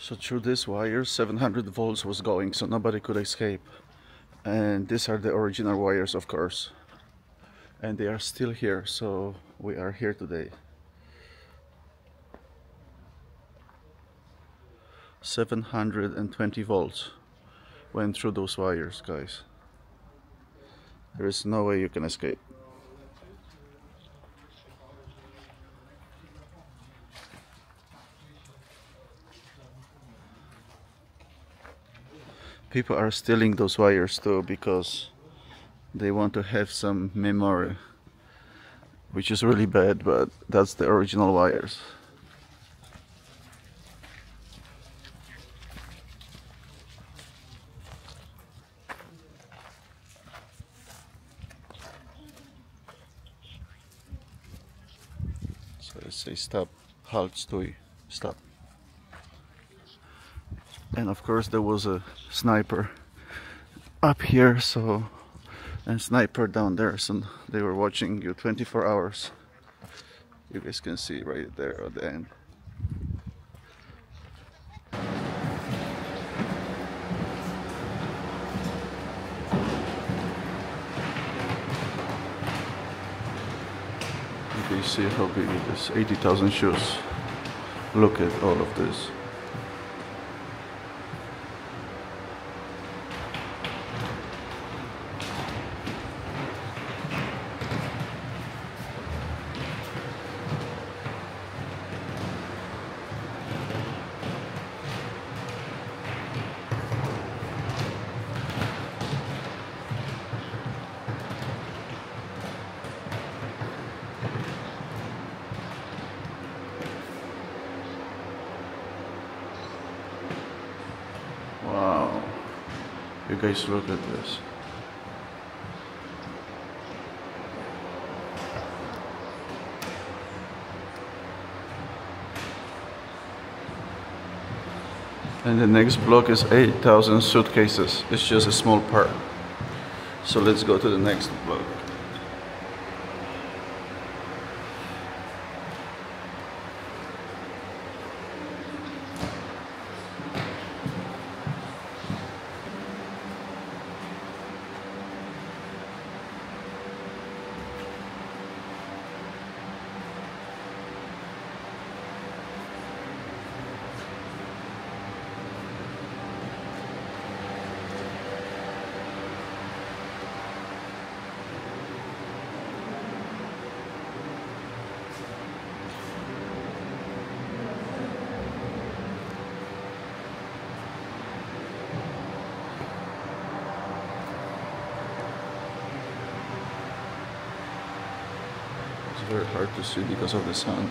So through this wire 700 volts was going, so nobody could escape. And these are the original wires, of course, and they are still here, so we are here today. 720 volts went through those wires, guys. There is no way you can escape. People are stealing those wires too because they want to have some memory, which is really bad, but that's the original wires. So let's say stop, halt, stój, stop. And of course there was a sniper up here, so, and sniper down there, so they were watching you 24 hours. You guys can see right there at the end. You can see how big it is, 80,000 shoes. Look at all of this. Wow, you guys look at this. And the next block is 8,000 suitcases. It's just a small part. So let's go to the next block. It's very hard to see because of the sun.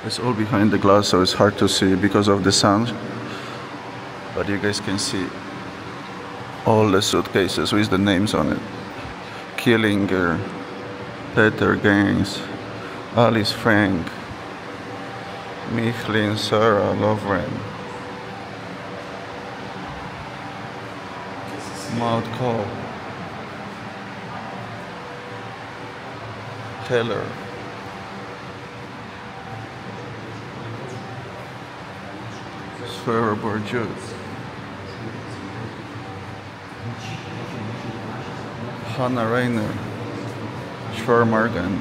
It's all behind the glass, so it's hard to see because of the sun. But you guys can see all the suitcases with the names on it. Killinger, Peter Gaines, Alice Frank, Michelin, Sarah Lovren, Maud Cole, Heller, Sverre Bourdieu, Hannah Reiner, Schwermargan,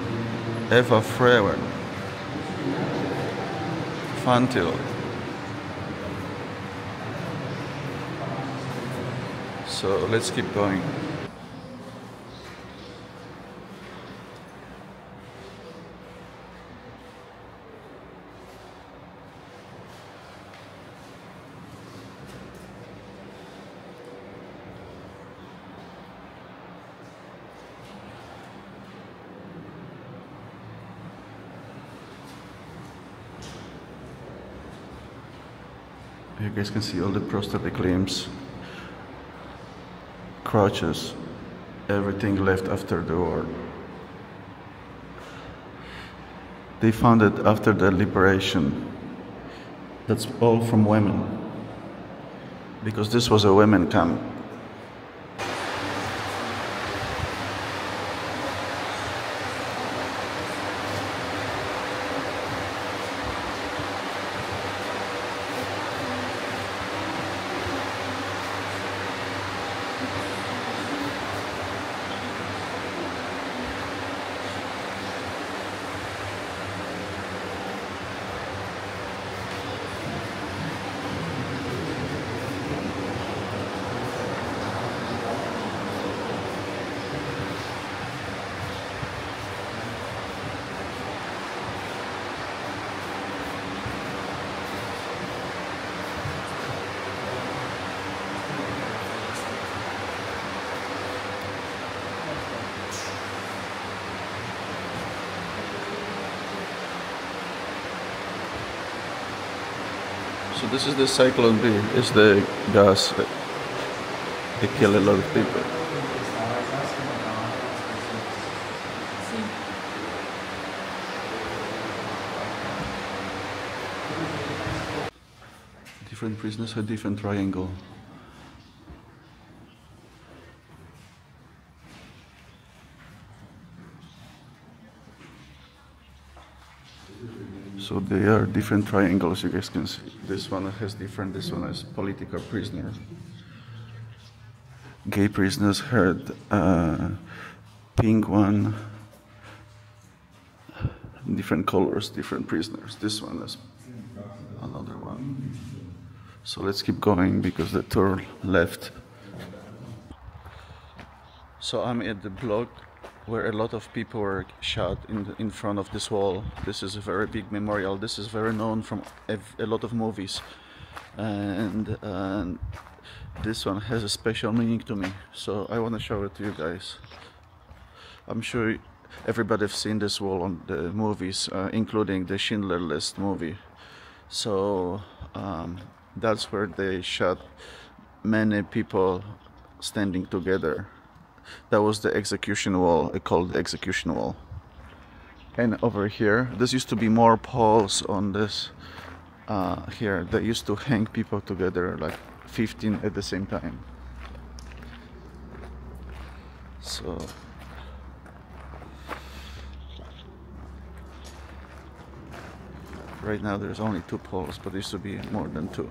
Eva Frewen, Fantil. So let's keep going. You guys can see all the prosthetic limbs, crutches, everything left after the war. They found it after the liberation. That's all from women, because this was a women camp. So this is the Cyclone B. It's the gas. They kill a lot of people. Different prisoners have different triangle. So they are different triangles, you guys can see. This one has different, this one is political prisoner. Gay prisoners had pink one, different colors, different prisoners. This one is another one. So let's keep going because the tour left. So I'm at the block where a lot of people were shot in front of this wall. This is a very big memorial. This is very known from a lot of movies, and this one has a special meaning to me. So I want to show it to you guys. I'm sure everybody has seen this wall on the movies, including the Schindler List movie. So that's where they shot many people standing together. That was the execution wall, called the execution wall. And over here, this used to be more poles on this. Here, they used to hang people together, like 15 at the same time. So right now there's only 2 poles, but there used to be more than 2.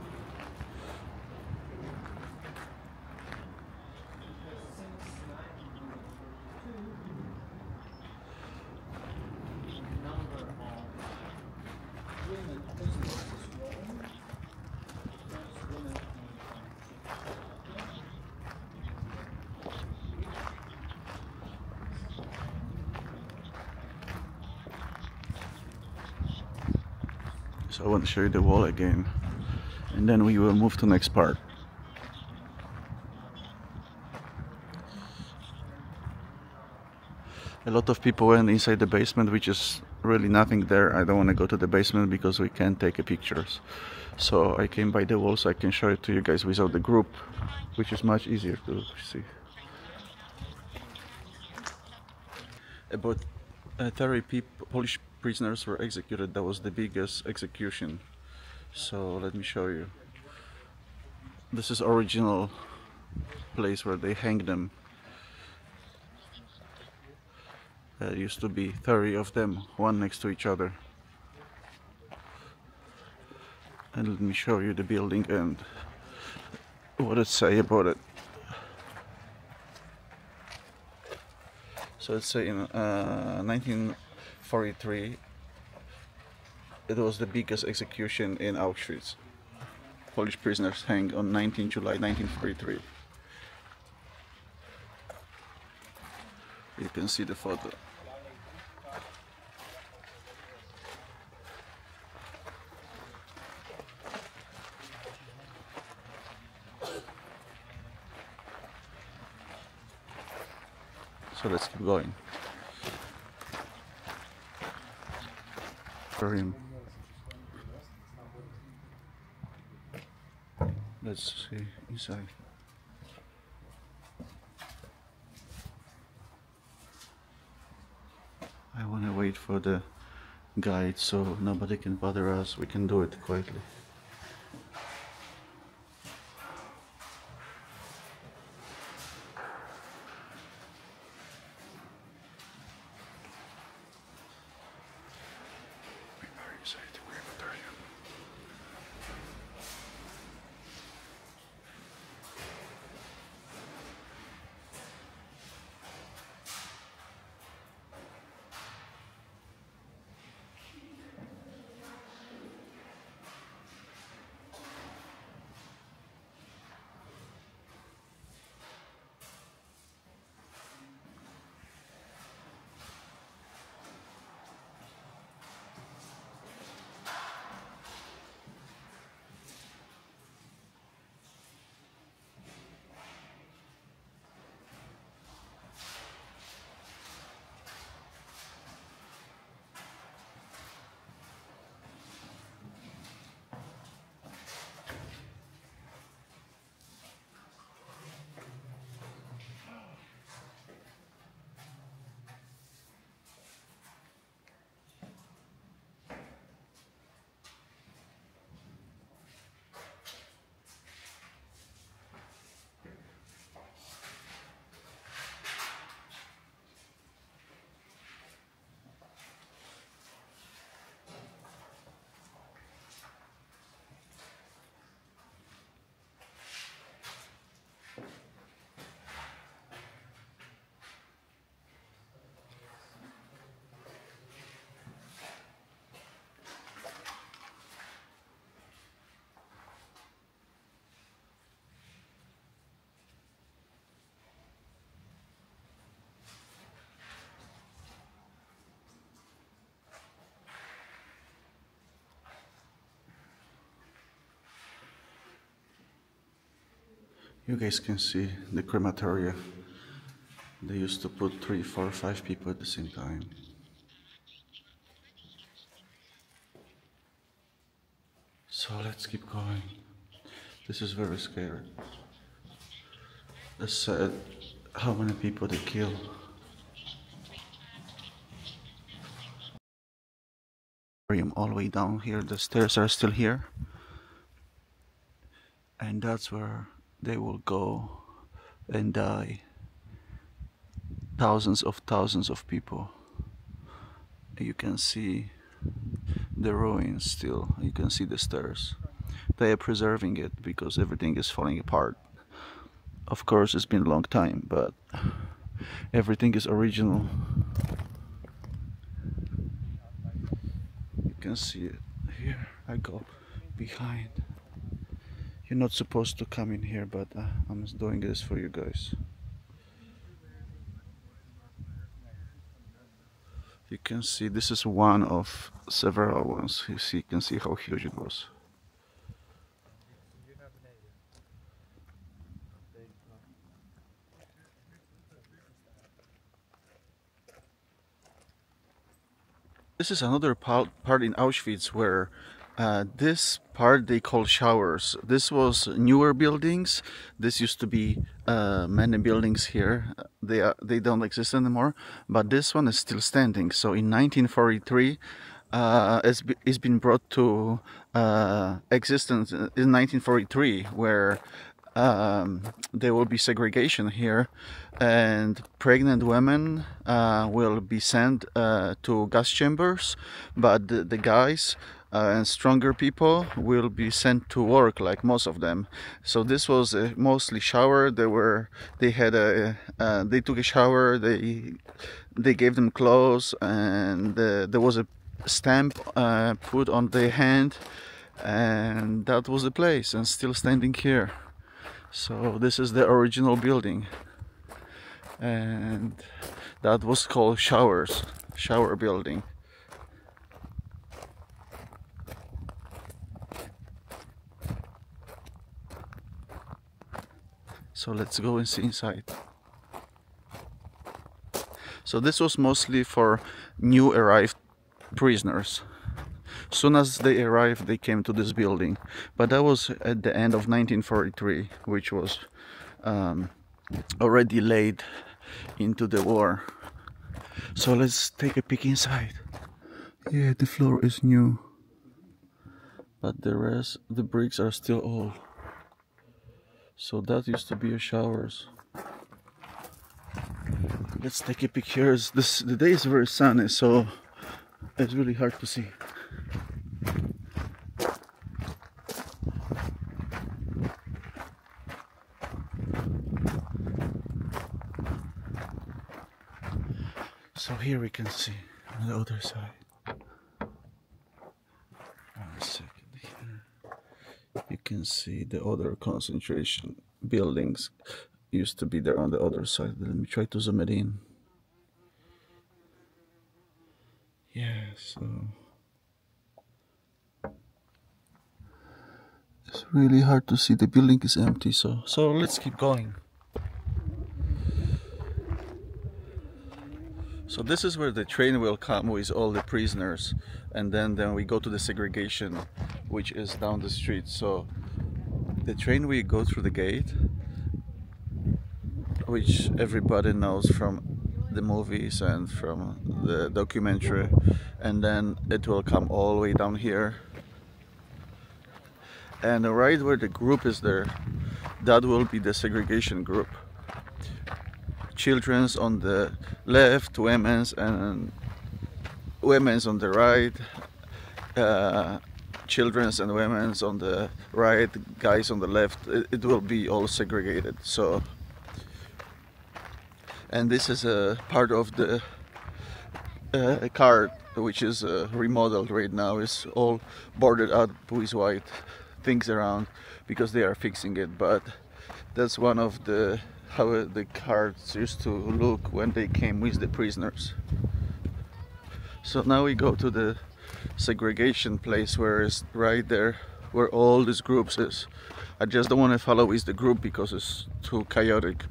So I want to show you the wall again, and then we will move to the next part. A lot of people went inside the basement, which is really nothing there. I don't want to go to the basement because we can't take pictures. So I came by the wall so I can show it to you guys without the group, which is much easier to see. About 30 Polish prisoners were executed. That was the biggest execution. So let me show you. This is original place where they hanged them. There used to be 30 of them, one next to each other. And let me show you the building and what it say about it. So let's say in 1943 it was the biggest execution in Auschwitz. Polish prisoners hanged on 19 July 1943. You can see the photo. So let's keep going. Let's see inside. I want to wait for the guide so nobody can bother us. We can do it quietly. You guys can see the crematoria. They used to put 3, 4, 5 people at the same time. So let's keep going. This is very scary. It's sad how many people they kill. All the way down here, the stairs are still here. And that's where they will go and die. Thousands of people. You can see the ruins still. You can see the stairs. They are preserving it because everything is falling apart. Of course, it's been a long time, but everything is original. You can see it here. I go behind. You're not supposed to come in here, but I'm doing this for you guys. You can see this is one of several ones. You can see how huge it was. This is another part in Auschwitz where this part they call showers. This was newer buildings. This used to be many buildings here. They don't exist anymore, but this one is still standing. So in 1943, it's been brought to existence in 1943, where there will be segregation here, and pregnant women will be sent to gas chambers, but the guys and stronger people will be sent to work, like most of them. So this was mostly shower. They took a shower. They gave them clothes, and there was a stamp put on their hand, and that was the place, and still standing here. So this is the original building, and that was called shower building. So let's go and see inside. So this was mostly for new arrived prisoners. Soon as they arrived, they came to this building, but that was at the end of 1943, which was already laid into the war. So let's take a peek inside. Yeah, the floor is new, but the rest, the bricks are still old. So that used to be a showers. Let's take a peek here. The day is very sunny, so it's really hard to see. So here we can see on the other side. One second here. You can see the other concentration buildings used to be there on the other side. Let me try to zoom it in. Yeah, so it's really hard to see. The building is empty, so let's keep going. So this is where the train will come with all the prisoners, and then we go to the segregation, which is down the street. So the train will go through the gate, which everybody knows from the movies and from the documentary, and then it will come all the way down here, and right where the group is there, that will be the segregation group. Children's on the left, women's on the right, children's and women's on the right, guys on the left. It will be all segregated. So, and this is a part of the car, which is remodeled right now. It's all boarded up with white things around because they are fixing it. But that's one of the how the cars used to look when they came with the prisoners. So now we go to the segregation place, where it's right there where all these groups is. I just don't want to follow with the group because it's too chaotic.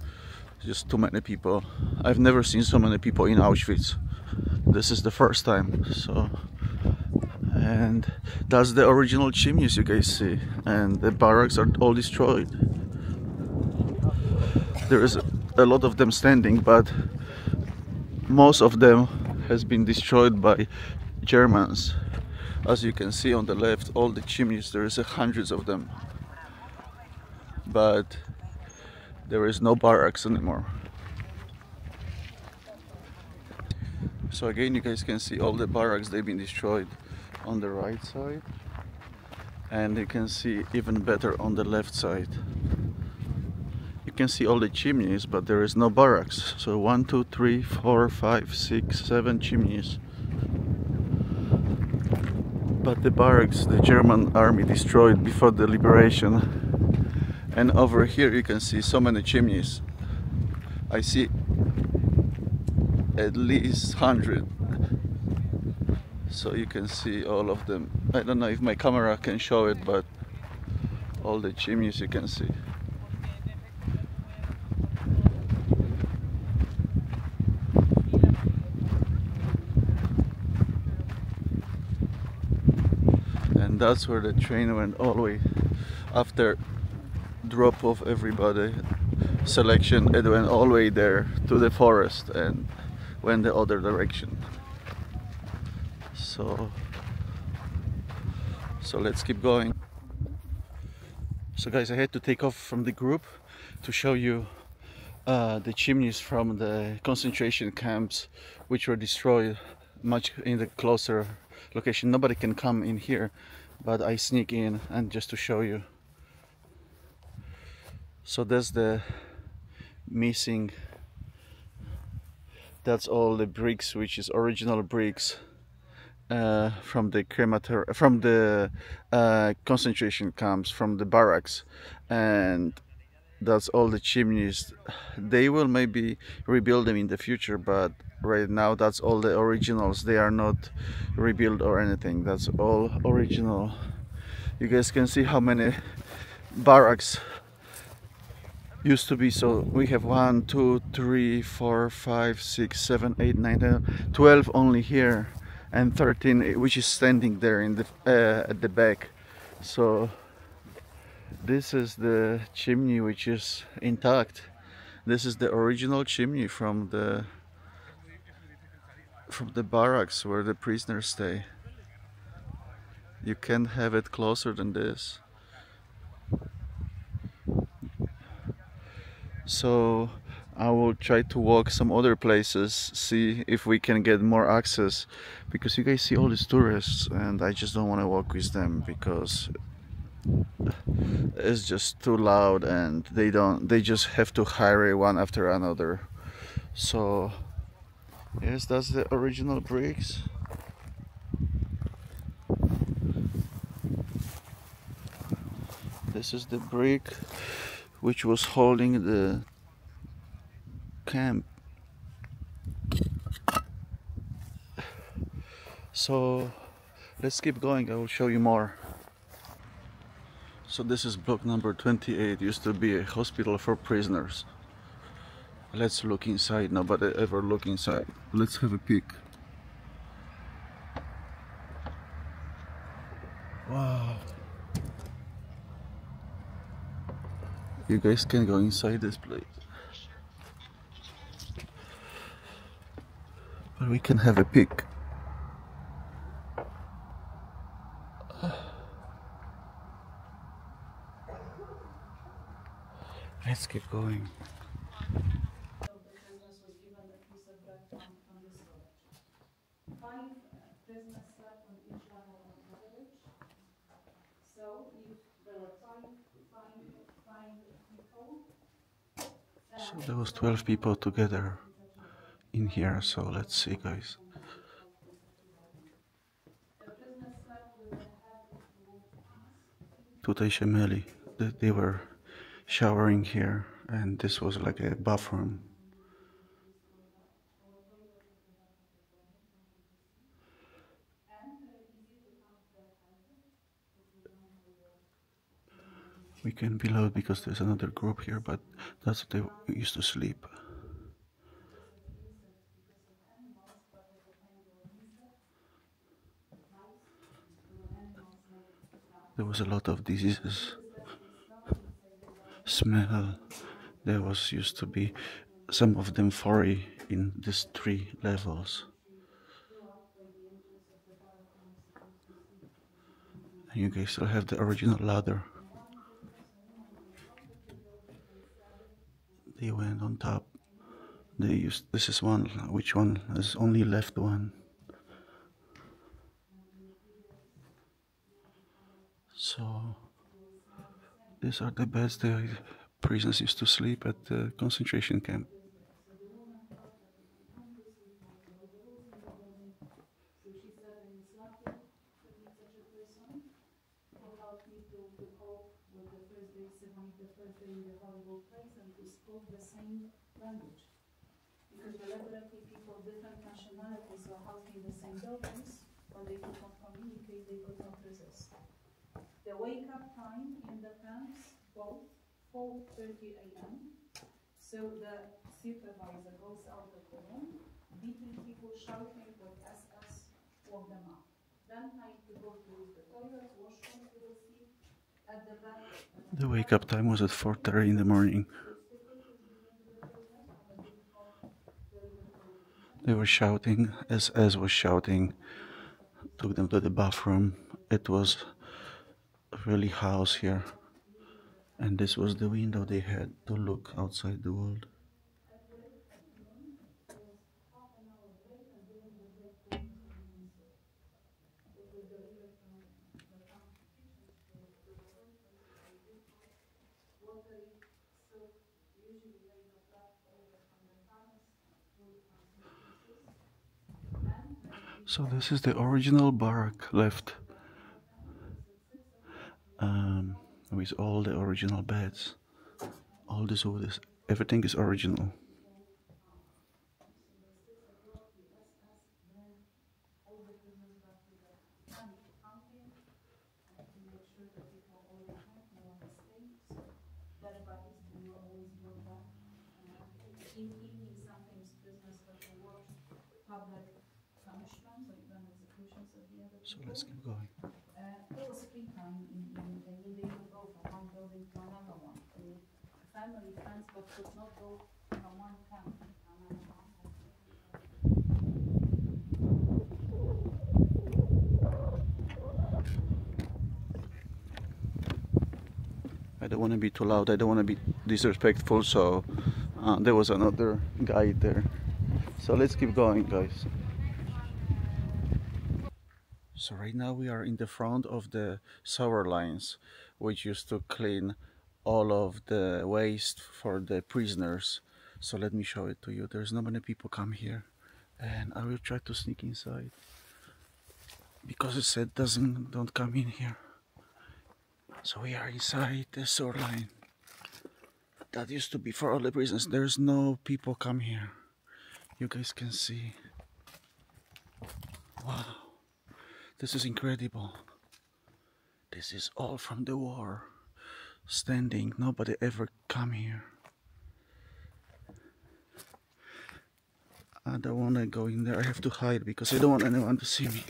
Just too many people. I've never seen so many people in Auschwitz. This is the first time. So, and that's the original chimneys you guys see, and the barracks are all destroyed. There is a lot of them standing, but most of them has been destroyed by Germans. As you can see on the left, all the chimneys, there is hundreds of them, but there is no barracks anymore. So again, you guys can see all the barracks, they've been destroyed on the right side, and you can see even better on the left side. You can see all the chimneys, but there is no barracks. So 1, 2, 3, 4, 5, 6, 7 chimneys. But the barracks the German army destroyed before the liberation. And over here you can see so many chimneys. I see at least 100. So you can see all of them. I don't know if my camera can show it, but all the chimneys you can see. And that's where the train went all the way. After drop off everybody, selection, it went all the way there to the forest and went the other direction. So let's keep going. So guys, I had to take off from the group to show you the chimneys from the concentration camps, which were destroyed much in the closer location. Nobody can come in here, but I sneak in and just to show you. So that's the missing, that's all the bricks, which is original bricks from the crematorium, from the concentration camps, from the barracks, and that's all the chimneys. They will maybe rebuild them in the future, but right now that's all the originals. They are not rebuilt or anything. That's all original. You guys can see how many barracks used to be. So we have 1, 2, 3, 4, 5, 6, 7, 8, 9, 10, 12 only here, and 13 which is standing there in the at the back. So this is the chimney which is intact. This is the original chimney from the barracks where the prisoners stay. You can't have it closer than this. So I will try to walk some other places, see if we can get more access, because you guys see all these tourists and I just don't want to walk with them because it's just too loud and they just have to hurry one after another. So yes, that's the original bricks. This is the brick which was holding the camp. So let's keep going, I will show you more. So this is block number 28, used to be a hospital for prisoners. Let's look inside. Nobody ever look inside. Let's have a peek. Wow. You guys can go inside this place. But we can have a peek. Let's keep going. So there was 12 people together in here, so let's see, guys. Tutaj się myli. They were showering here, and this was like a bathroom. We can be loud because there's another group here, but that's what they used to sleep. There was a lot of diseases. Smell. There was used to be some of them 40 in these 3 levels. And you guys still have the original ladder. They went on top. They used, this is one, which one? There's only left one. So these are the beds the prisoners used to sleep at the concentration camp. Because deliberately people of different nationalities were housed in the same buildings, when they could not communicate, they could not resist. The wake-up time in the camps, both 4:30 a.m. So the supervisor goes out of the room, beating people, shouting with SS, woke them up. Then time to go to the toilet, washroom, you will see at the back. The wake-up time was at 4:30 in the morning. They were shouting, SS was shouting, took them to the bathroom. It was really house here. And this was the window they had to look outside the world. So this is the original barrack left, with all the original beds. All this wood is, everything is original. In evening, sometimes prisoners have to watch public punishments or even executions of the other So people. let's keep going. There was free time in the evening. They would go from one building to another one. Family, friends, but could not go from one camp to another one. I don't want to be too loud, I don't want to be disrespectful, so there was another guide there. So let's keep going, guys. So right now we are in the front of the sewer lines, which used to clean all of the waste for the prisoners. So let me show it to you. There's not many people come here, and I will try to sneak inside because it said don't come in here. So we are inside the sewer line. That used to be for all the prisoners. There's no people come here. You guys can see. Wow. This is incredible. This is all from the war. Standing, nobody ever come here. I don't want to go in there. I have to hide because I don't want anyone to see me.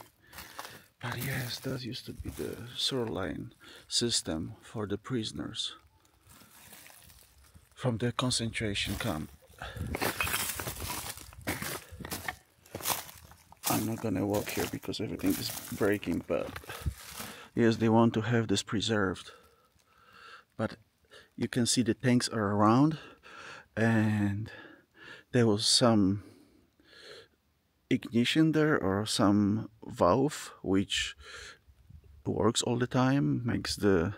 But yes, that used to be the sewer line system for the prisoners from the concentration camp. I'm not gonna walk here because everything is breaking, but yes, they want to have this preserved. But you can see the tanks are around, and there was some ignition there or some valve which works all the time, makes the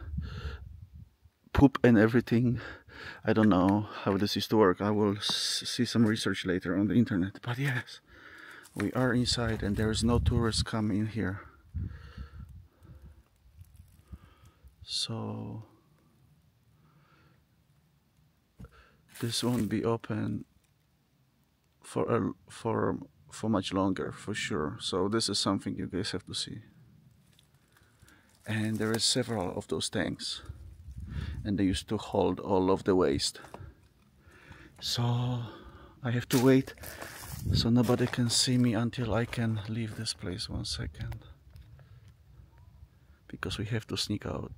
poop and everything. I don't know how this used to work. I will see some research later on the internet. But yes, we are inside and there is no tourists coming here. So this won't be open for much longer, for sure. So this is something you guys have to see. And there is several of those tanks, and they used to hold all of the waste. So I have to wait so nobody can see me until I can leave this place. 1 second, because we have to sneak out.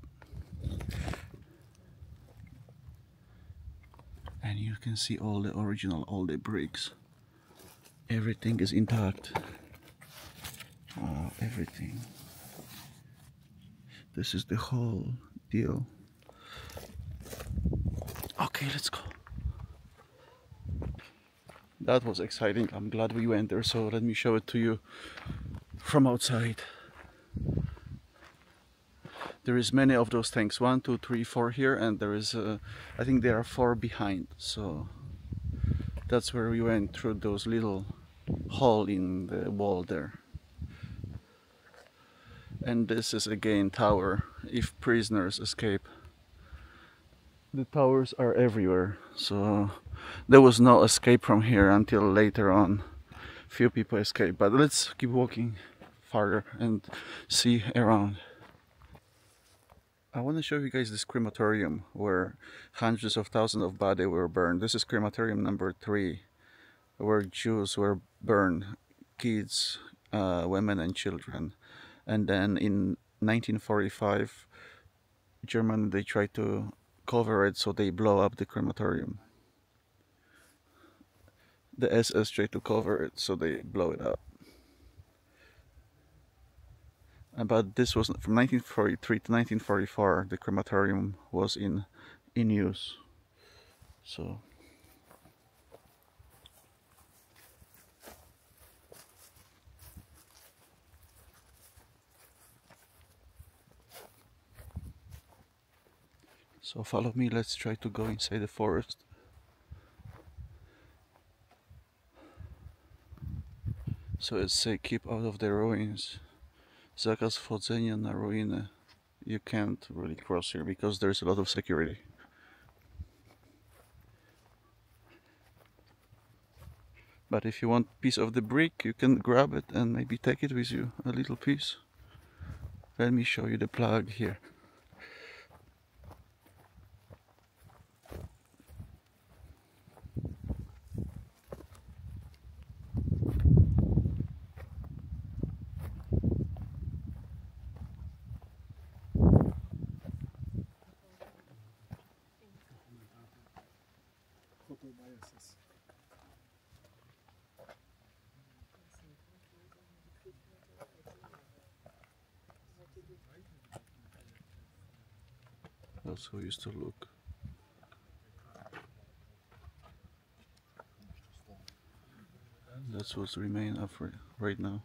And you can see all the original, all the bricks. Everything is intact. Everything. This is the whole deal. Okay, let's go. That was exciting. I'm glad we went there, so let me show it to you from outside. There is many of those tanks, 1, 2, 3, 4 here, and there is I think there are 4 behind. So that's where we went, through those little hole in the wall there. And this is again tower, if prisoners escape. The towers are everywhere, so there was no escape from here until later on. Few people escaped, but let's keep walking farther and see around. I want to show you guys this crematorium where hundreds of thousands of bodies were burned. This is crematorium number 3, where Jews were burned, kids, women and children. And then in 1945, Germany, they tried to cover it, so they blow up the crematorium. The SS tried to cover it, so they blow it up. But this was from 1943 to 1944. The crematorium was in use. So follow me. Let's try to go inside the forest. So it say keep out of the ruins. Zakaz wchodzenia na ruiny. You can't really cross here because there's a lot of security. But if you want a piece of the brick, you can grab it and maybe take it with you, a little piece. Let me show you the plug here. That's how it used to look. That's what's remain of right now.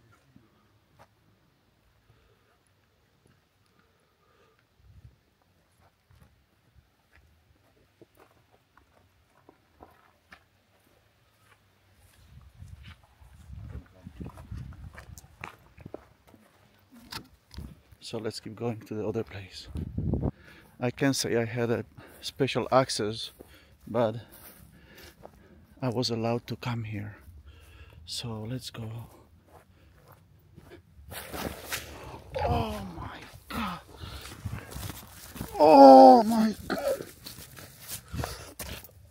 So let's keep going to the other place. I can't say I had a special access, but I was allowed to come here. So let's go. Oh my God! Oh my God!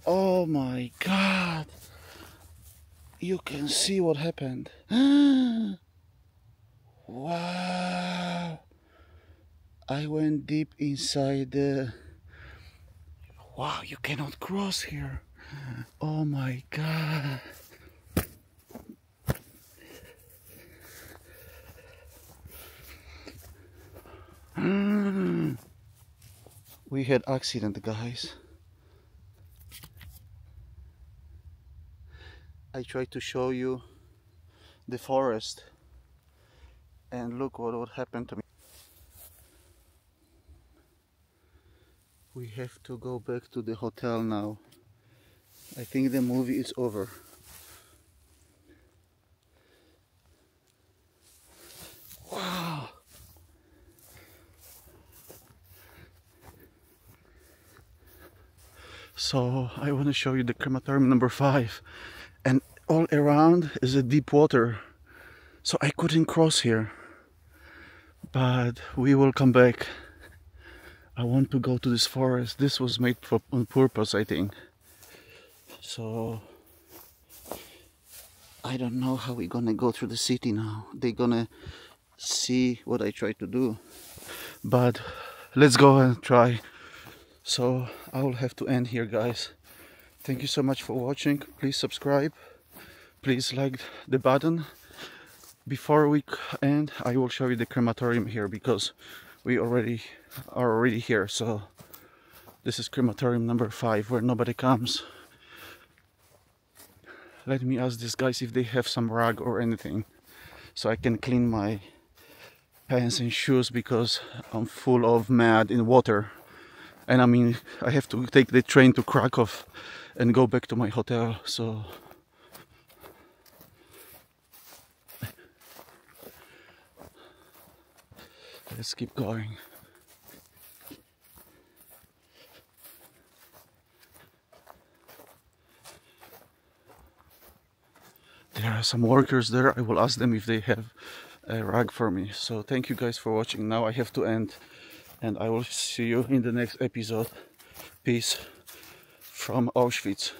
Oh my God! You can see what happened. Wow! I went deep inside the... Wow, you cannot cross here. Oh my God. We had accident, guys. I tried to show you the forest, and look what happened to me. We have to go back to the hotel now. I think the movie is over. Wow! So I want to show you the crematorium number 5, and all around is a deep water, so I couldn't cross here, but we will come back. I want to go to this forest. This was made for on purpose, I think. So I don't know how we're gonna go through the city now. They're gonna see what I try to do, but let's go and try. So I will have to end here, guys. Thank you so much for watching. Please subscribe, please like the button. Before we end, I will show you the crematorium here, because we are already here. So this is crematorium number 5, where nobody comes. Let me ask these guys if they have some rag or anything, so I can clean my pants and shoes, because I'm full of mud in water. And I mean, I have to take the train to Krakow and go back to my hotel. So let's keep going. There are some workers there. I will ask them if they have a rag for me. So thank you guys for watching. Now I have to end, and I will see you in the next episode. Peace from Auschwitz.